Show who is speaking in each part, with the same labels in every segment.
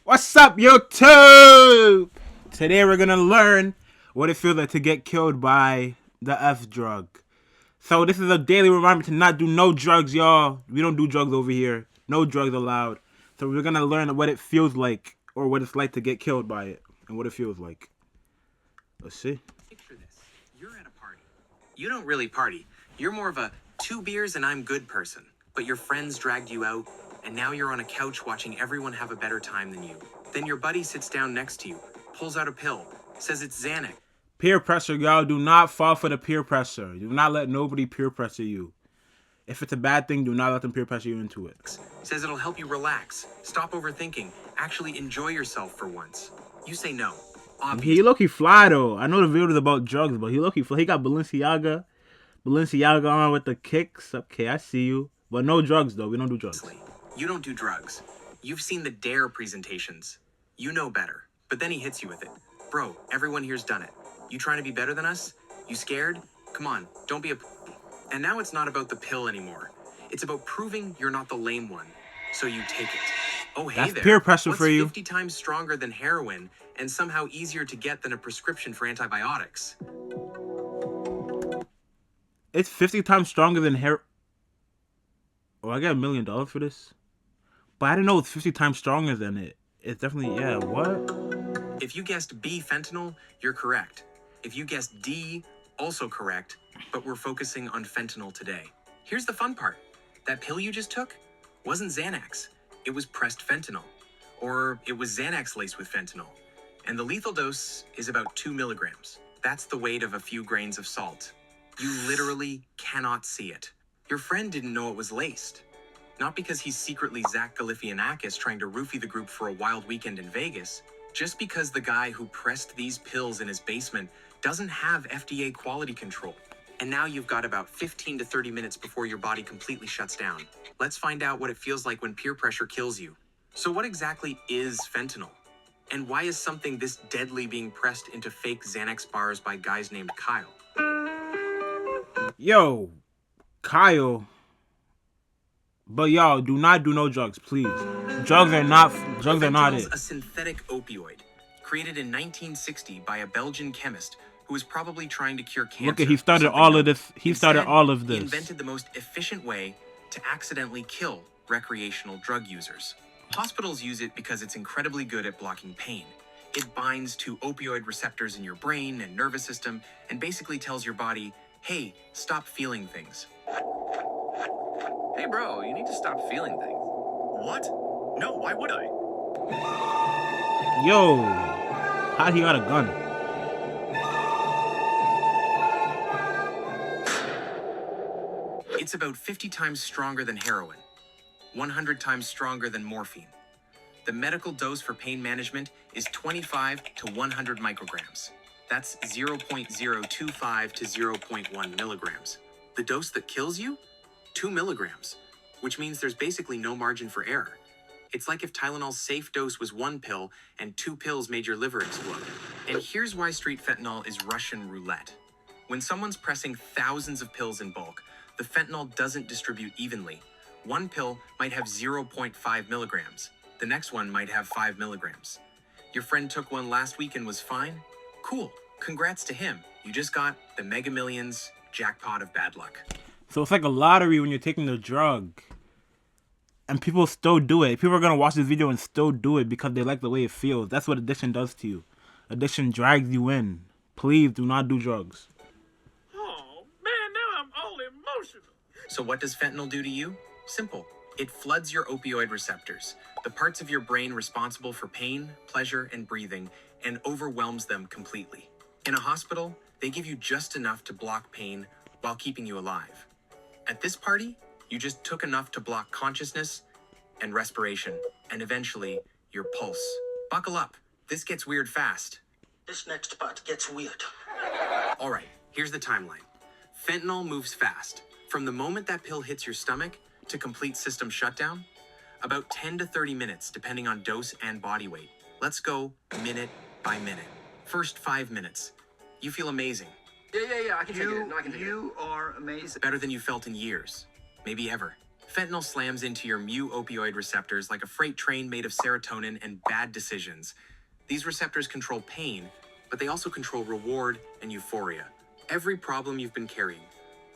Speaker 1: What's up, YouTube? Today we're gonna learn what it feels like to get killed by the F drug. So this is a daily reminder to not do no drugs, y'all. We don't do drugs over here. No drugs allowed. So we're gonna learn what it feels like, or what it's like to get killed by it, and what it feels like. Let's see.
Speaker 2: Picture this. You're at a party. You don't really party. You're more of a 2 beers and I'm good person. But your friends dragged you out, and now you're on a couch watching everyone have a better time than you. Then your buddy sits down next to you, pulls out a pill, says it's Xanax.
Speaker 1: Peer pressure, y'all. Do not fall for the peer pressure. Do not let nobody peer pressure you. If it's a bad thing, do not let them peer pressure you into it.
Speaker 2: Says it'll help you relax, stop overthinking, actually enjoy yourself for once. You say no. Obviously.
Speaker 1: He low-key fly though. I know the video is about drugs, but he low-key fly. He got Balenciaga on with the kicks. Okay, I see you. But no drugs though. We don't do drugs.
Speaker 2: You don't do drugs. You've seen the DARE presentations. You know better. But then he hits you with it. Bro, everyone here's done it. You trying to be better than us? You scared? Come on, don't be a... And now it's not about the pill anymore. It's about proving you're not the lame one. So you take it. Oh, hey,
Speaker 1: that's
Speaker 2: there.
Speaker 1: peer pressure
Speaker 2: What's
Speaker 1: for you.
Speaker 2: 50 times stronger than heroin and somehow easier to get than a prescription for antibiotics?
Speaker 1: It's 50 times stronger than hair. Oh, I got $1 million for this? But I didn't know it's 50 times stronger than it. It's definitely, yeah, what?
Speaker 2: If you guessed B, fentanyl, you're correct. If you guessed D, also correct, but we're focusing on fentanyl today. Here's the fun part. That pill you just took wasn't Xanax. It was pressed fentanyl. Or it was Xanax laced with fentanyl. And the lethal dose is about 2 milligrams. That's the weight of a few grains of salt. You literally cannot see it. Your friend didn't know it was laced. Not because he's secretly Zach Galifianakis trying to roofie the group for a wild weekend in Vegas. Just because the guy who pressed these pills in his basement doesn't have FDA quality control. And now you've got about 15 to 30 minutes before your body completely shuts down. Let's find out what it feels like when peer pressure kills you. So what exactly is fentanyl? And why is something this deadly being pressed into fake Xanax bars by guys named Kyle?
Speaker 1: Yo, Kyle. But y'all, do not do no drugs, please. Drugs are not it.
Speaker 2: A synthetic opioid created in 1960 by a Belgian chemist who was probably trying to cure cancer.
Speaker 1: Look at, he started all of this. He
Speaker 2: invented the most efficient way to accidentally kill recreational drug users. Hospitals use it because it's incredibly good at blocking pain. It binds to opioid receptors in your brain and nervous system and basically tells your body, hey, stop feeling things.
Speaker 3: Hey bro, you need to stop feeling things.
Speaker 4: What? No, why would I?
Speaker 1: Yo, how he got a gun?
Speaker 2: It's about 50 times stronger than heroin, 100 times stronger than morphine. The medical dose for pain management is 25 to 100 micrograms. That's 0.025 to 0.1 milligrams. The dose that kills you? 2 milligrams, which means there's basically no margin for error. It's like if Tylenol's safe dose was 1 pill and 2 pills made your liver explode. And here's why street fentanyl is Russian roulette. When someone's pressing thousands of pills in bulk, the fentanyl doesn't distribute evenly. One pill might have 0.5 milligrams. The next one might have 5 milligrams. Your friend took one last week and was fine? Cool. Congrats to him. You just got the Mega Millions jackpot of bad luck.
Speaker 1: So it's like a lottery when you're taking the drug. And people still do it. People are going to watch this video and still do it because they like the way it feels. That's what addiction does to you. Addiction drags you in. Please do not do drugs.
Speaker 4: Oh, man, now I'm all emotional.
Speaker 2: So what does fentanyl do to you? Simple. It floods your opioid receptors, the parts of your brain responsible for pain, pleasure, and breathing, and overwhelms them completely. In a hospital, they give you just enough to block pain while keeping you alive. At this party, you just took enough to block consciousness and respiration, and eventually, your pulse. Buckle up. This gets weird fast.
Speaker 5: This next part gets weird.
Speaker 2: All right, here's the timeline. Fentanyl moves fast. From the moment that pill hits your stomach to complete system shutdown, about 10 to 30 minutes, depending on dose and body weight. Let's go minute by minute. First 5 minutes. You feel amazing.
Speaker 3: Yeah, I can take it. No, I can take it.
Speaker 5: You are amazing.
Speaker 2: Better than you felt in years. Maybe ever. Fentanyl slams into your mu opioid receptors like a freight train made of serotonin and bad decisions. These receptors control pain, but they also control reward and euphoria. Every problem you've been carrying,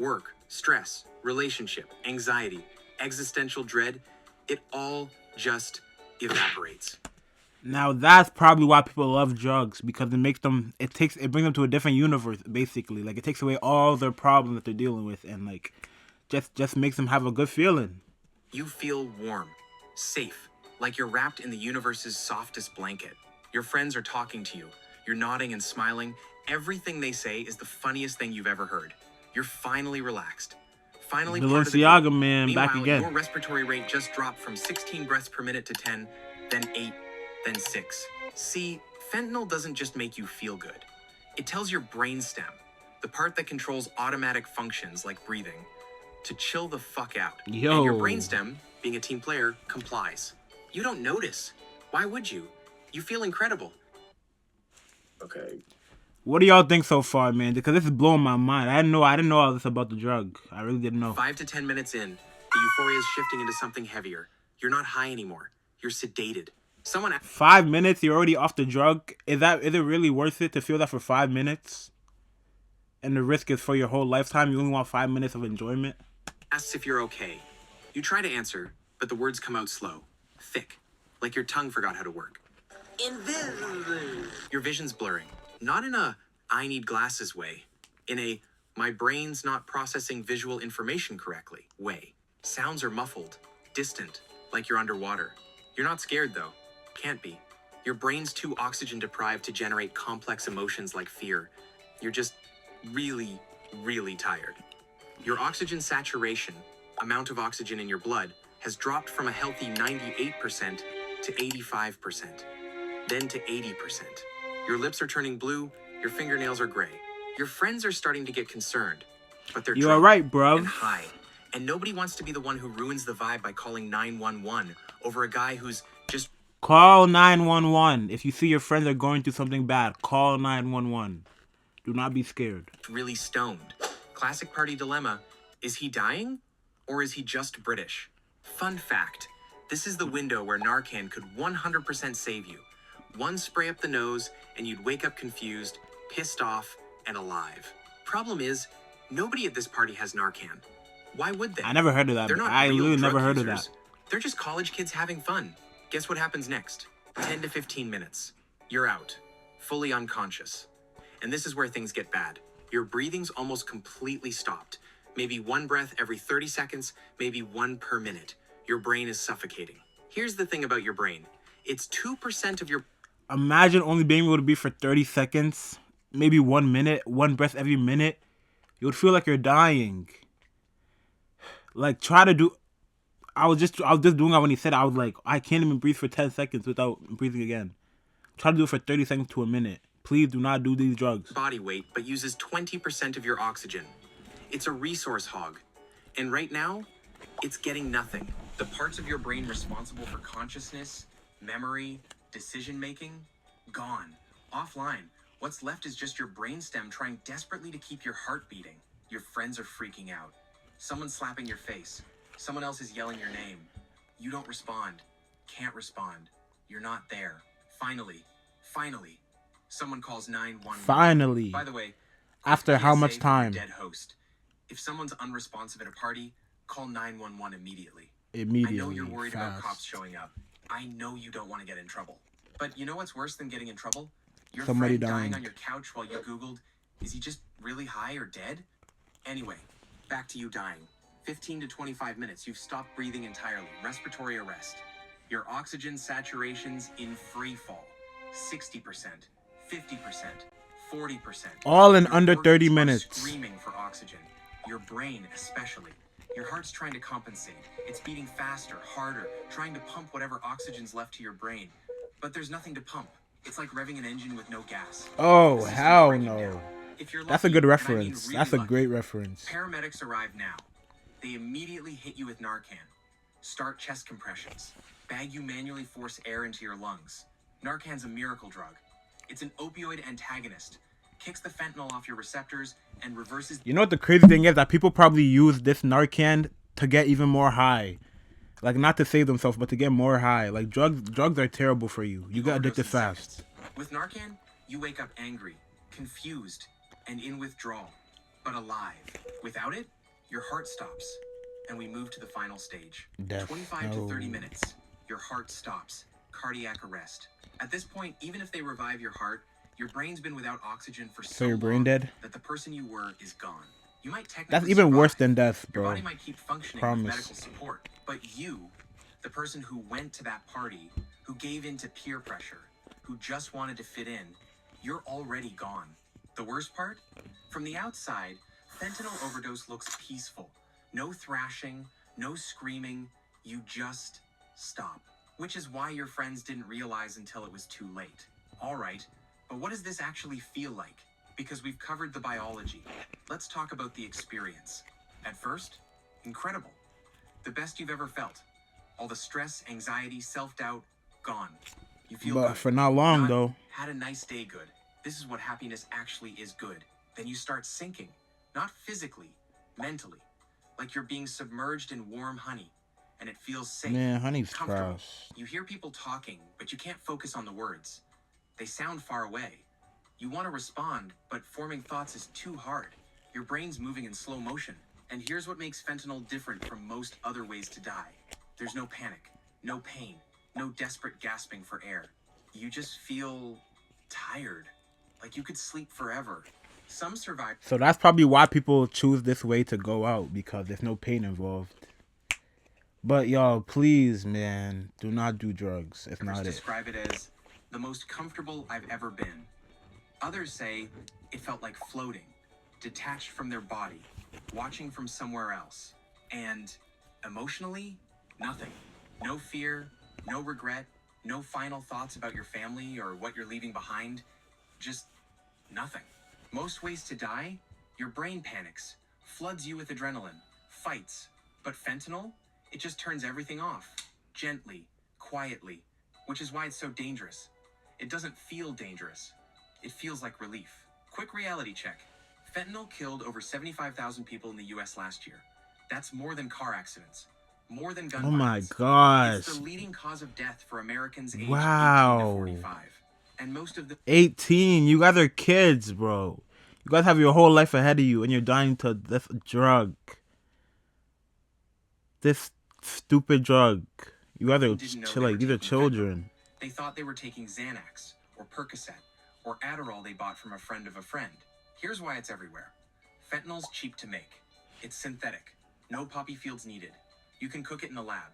Speaker 2: work, stress, relationship, anxiety, existential dread, it all just evaporates.
Speaker 1: Now that's probably why people love drugs, because it brings them to a different universe, basically. Like, it takes away all their problems that they're dealing with, and like just makes them have a good feeling.
Speaker 2: You feel warm, safe, like you're wrapped in the universe's softest blanket. Your friends are talking to you. You're nodding and smiling. Everything they say is the funniest thing you've ever heard. You're finally relaxed. Finally part of the
Speaker 1: Balenciaga
Speaker 2: group.
Speaker 1: man, back
Speaker 2: Meanwhile,
Speaker 1: again.
Speaker 2: your respiratory rate just dropped from 16 breaths per minute to 10, then 8, then 6. See, fentanyl doesn't just make you feel good. It tells your brainstem, the part that controls automatic functions like breathing, to chill the fuck out.
Speaker 1: Yo.
Speaker 2: And your brainstem, being a team player, complies. You don't notice. Why would you? You feel incredible.
Speaker 3: Okay.
Speaker 1: What do y'all think so far, man? Because this is blowing my mind. I didn't know all this about the drug. I really didn't know.
Speaker 2: 5 to 10 minutes in, the euphoria is shifting into something heavier. You're not high anymore. You're sedated.
Speaker 1: 5 minutes, you're already off the drug. Is it really worth it to feel that for 5 minutes? And the risk is for your whole lifetime. You only want 5 minutes of enjoyment.
Speaker 2: Asks if you're okay. You try to answer, but the words come out slow, thick, like your tongue forgot how to work.
Speaker 5: Invisible.
Speaker 2: Your vision's blurring. Not in a I need glasses way. In a my brain's not processing visual information correctly way. Sounds are muffled, distant, like you're underwater. You're not scared though. Can't be. Your brain's too oxygen deprived to generate complex emotions like fear. You're just really, really tired. Your oxygen saturation, amount of oxygen in your blood, has dropped from a healthy 98% to 85%, then to 80%. Your lips are turning blue, your fingernails are gray. Your friends are starting to get concerned, but they're
Speaker 1: You
Speaker 2: drunk
Speaker 1: alright, bruv?
Speaker 2: and high. And nobody wants to be the one who ruins the vibe by calling 911 over a guy who's just
Speaker 1: Call 911. If you see your friends are going through something bad, call 911. Do not be scared.
Speaker 2: really stoned. Classic party dilemma. Is he dying or is he just British? Fun fact. This is the window where Narcan could 100% save you. One spray up the nose and you'd wake up confused, pissed off, and alive. Problem is, nobody at this party has Narcan. Why would they?
Speaker 1: I never heard of that.
Speaker 2: They're not
Speaker 1: I
Speaker 2: real
Speaker 1: literally
Speaker 2: drug
Speaker 1: never heard of
Speaker 2: users.
Speaker 1: that.
Speaker 2: They're just college kids having fun. Guess what happens next? 10 to 15 minutes. You're out. Fully unconscious. And this is where things get bad. Your breathing's almost completely stopped. Maybe one breath every 30 seconds, maybe one per minute. Your brain is suffocating. Here's the thing about your brain. It's 2% of your...
Speaker 1: Imagine only being able to breathe for 30 seconds, maybe 1 minute, one breath every minute. You would feel like you're dying. Like, try to do... I was just doing that when he said it. I was like, I can't even breathe for 10 seconds without breathing again. Try to do it for 30 seconds to a minute. Please do not do these drugs.
Speaker 2: body weight, but uses 20% of your oxygen. It's a resource hog. And right now, it's getting nothing. The parts of your brain responsible for consciousness, memory, decision-making, gone. Offline. What's left is just your brainstem trying desperately to keep your heart beating. Your friends are freaking out. Someone's slapping your face. Someone else is yelling your name. You don't respond. Can't respond. You're not there. Finally, someone calls 911.
Speaker 1: Finally.
Speaker 2: By the way,
Speaker 1: After how
Speaker 2: PSA
Speaker 1: much
Speaker 2: for your
Speaker 1: time?
Speaker 2: Dead host. If someone's unresponsive at a party, call 911 immediately.
Speaker 1: Immediately.
Speaker 2: I know you're worried about
Speaker 1: fast.
Speaker 2: cops showing up. I know you don't want to get in trouble. But you know what's worse than getting in trouble? Your
Speaker 1: Somebody
Speaker 2: friend dying
Speaker 1: dying.
Speaker 2: on your couch while you Googled, is he just really high or dead? Anyway, back to you dying. 15 to 25 minutes, you've stopped breathing entirely. Respiratory arrest. Your oxygen saturation's in free fall. 60%, 50%, 40%.
Speaker 1: All in
Speaker 2: Your
Speaker 1: under
Speaker 2: organs
Speaker 1: 30
Speaker 2: are
Speaker 1: minutes.
Speaker 2: Screaming for oxygen. Your brain especially. Your heart's trying to compensate. It's beating faster, harder, trying to pump whatever oxygen's left to your brain. But there's nothing to pump. It's like revving an engine with no gas.
Speaker 1: Oh,
Speaker 2: The system's
Speaker 1: hell
Speaker 2: breaking
Speaker 1: no.
Speaker 2: down. If you're
Speaker 1: That's a
Speaker 2: lucky,
Speaker 1: good
Speaker 2: and I mean
Speaker 1: reference.
Speaker 2: really
Speaker 1: That's a
Speaker 2: lucky,
Speaker 1: great reference.
Speaker 2: paramedics arrive now. They immediately hit you with Narcan. Start chest compressions. Bag you manually force air into your lungs. Narcan's a miracle drug. It's an opioid antagonist. Kicks the fentanyl off your receptors and reverses...
Speaker 1: You know what the crazy thing is? That people probably use this Narcan to get even more high. Like, not to save themselves, but to get more high. Like, drugs are terrible for you. You get addicted fast.
Speaker 2: With Narcan, you wake up angry, confused, and in withdrawal, but alive. Without it, your heart stops, and we move to the final stage.
Speaker 1: Death.
Speaker 2: 25
Speaker 1: No.
Speaker 2: to 30 minutes, your heart stops, cardiac arrest. At this point, even if they revive your heart, your brain's been without oxygen for so
Speaker 1: your brain
Speaker 2: long
Speaker 1: dead?
Speaker 2: that the person you were is gone. You might technically
Speaker 1: That's even worse
Speaker 2: survive.
Speaker 1: than death,
Speaker 2: Your
Speaker 1: bro.
Speaker 2: body might keep functioning
Speaker 1: Promise.
Speaker 2: with medical support, but you, the person who went to that party, who gave in to peer pressure, who just wanted to fit in, you're already gone. The worst part? From the outside, fentanyl overdose looks peaceful. No thrashing, no screaming, you just stop. Which is why your friends didn't realize until it was too late. All right, but what does this actually feel like? Because we've covered the biology. Let's talk about the experience. At first, incredible. The best you've ever felt. All the stress, anxiety, self-doubt, gone. You feel
Speaker 1: But
Speaker 2: good.
Speaker 1: for not long,
Speaker 2: Not,
Speaker 1: though.
Speaker 2: had a nice day good. This is what happiness actually is good. Then you start sinking. Not physically, mentally. Like you're being submerged in warm honey. And it feels safe.
Speaker 1: Man, honey's
Speaker 2: comfortable.
Speaker 1: trash.
Speaker 2: You hear people talking, but you can't focus on the words. They sound far away. You want to respond, but forming thoughts is too hard. Your brain's moving in slow motion. And here's what makes fentanyl different from most other ways to die. There's no panic, no pain, no desperate gasping for air. You just feel tired, like you could sleep forever. Some survive.
Speaker 1: So that's probably why people choose this way to go out, because there's no pain involved. But y'all, please, man, do not do drugs. It's not it.
Speaker 2: Describe it as the most comfortable I've ever been. Others say it felt like floating, detached from their body, watching from somewhere else. And emotionally, nothing. No fear, no regret, no final thoughts about your family or what you're leaving behind. Just nothing. Most ways to die, your brain panics, floods you with adrenaline, fights. But fentanyl, it just turns everything off, gently, quietly, which is why it's so dangerous. It doesn't feel dangerous. It feels like relief. Quick reality check. Fentanyl killed over 75,000 people in the US last year. That's more than car accidents, more than gun
Speaker 1: Oh my
Speaker 2: violence.
Speaker 1: gosh.
Speaker 2: It's the leading cause of death for Americans aged 18
Speaker 1: Wow.
Speaker 2: to 45. And most of the
Speaker 1: 18. You guys are kids, bro. You guys have your whole life ahead of you, and you're dying to this drug. This stupid drug. You guys are
Speaker 2: didn't know
Speaker 1: chill.
Speaker 2: they
Speaker 1: Like,
Speaker 2: were
Speaker 1: these are
Speaker 2: taking
Speaker 1: children.
Speaker 2: They thought they were taking Xanax or Percocet or Adderall they bought from a friend of a friend. Here's why it's everywhere. Fentanyl's cheap to make. It's synthetic. No poppy fields needed. You can cook it in the lab.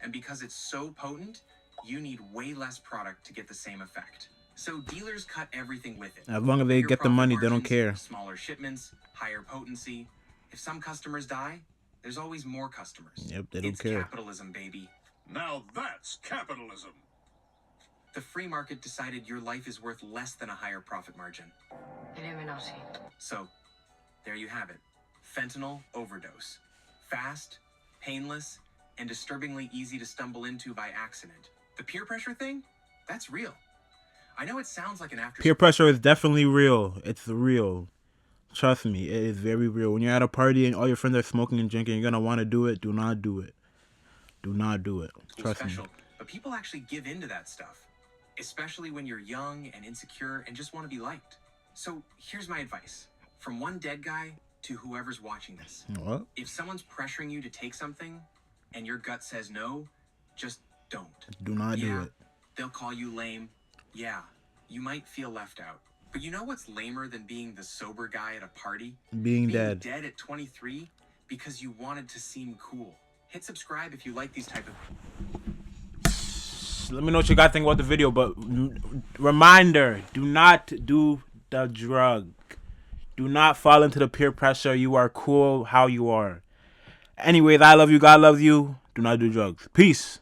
Speaker 2: And because it's so potent, you need way less product to get the same effect. So dealers cut everything with it.
Speaker 1: As long as they
Speaker 2: Bigger
Speaker 1: get the
Speaker 2: profit
Speaker 1: money, they don't
Speaker 2: margins,
Speaker 1: care.
Speaker 2: Smaller shipments, higher potency. If some customers die, there's always more customers.
Speaker 1: Yep, they don't
Speaker 2: It's
Speaker 1: care.
Speaker 2: capitalism, baby.
Speaker 4: Now that's capitalism.
Speaker 2: The free market decided your life is worth less than a higher profit margin.
Speaker 6: Illuminati.
Speaker 2: So, there you have it. Fentanyl overdose. Fast, painless, and disturbingly easy to stumble into by accident. The peer pressure thing? That's real. I know it sounds like an after.
Speaker 1: Peer pressure is definitely real. It's real. Trust me, it is very real. When you're at a party and all your friends are smoking and drinking, you're going to want to do it. Do not do it. Do not do it. Trust me.
Speaker 2: Special, but people actually give into that stuff, especially when you're young and insecure and just want to be liked. So here's my advice, from one dead guy to whoever's watching this.
Speaker 1: What?
Speaker 2: If someone's pressuring you to take something and your gut says no, just don't.
Speaker 1: Do not do
Speaker 2: Yeah,
Speaker 1: it.
Speaker 2: they'll call you lame. Yeah, you might feel left out. But you know what's lamer than being the sober guy at a party?
Speaker 1: Being
Speaker 2: Being
Speaker 1: dead.
Speaker 2: dead at 23 because you wanted to seem cool. Hit subscribe if you like these type of...
Speaker 1: Let me know what you guys think about the video, but reminder, do not do the drug. Do not fall into the peer pressure. You are cool how you are. Anyways, I love you. God loves you. Do not do drugs. Peace.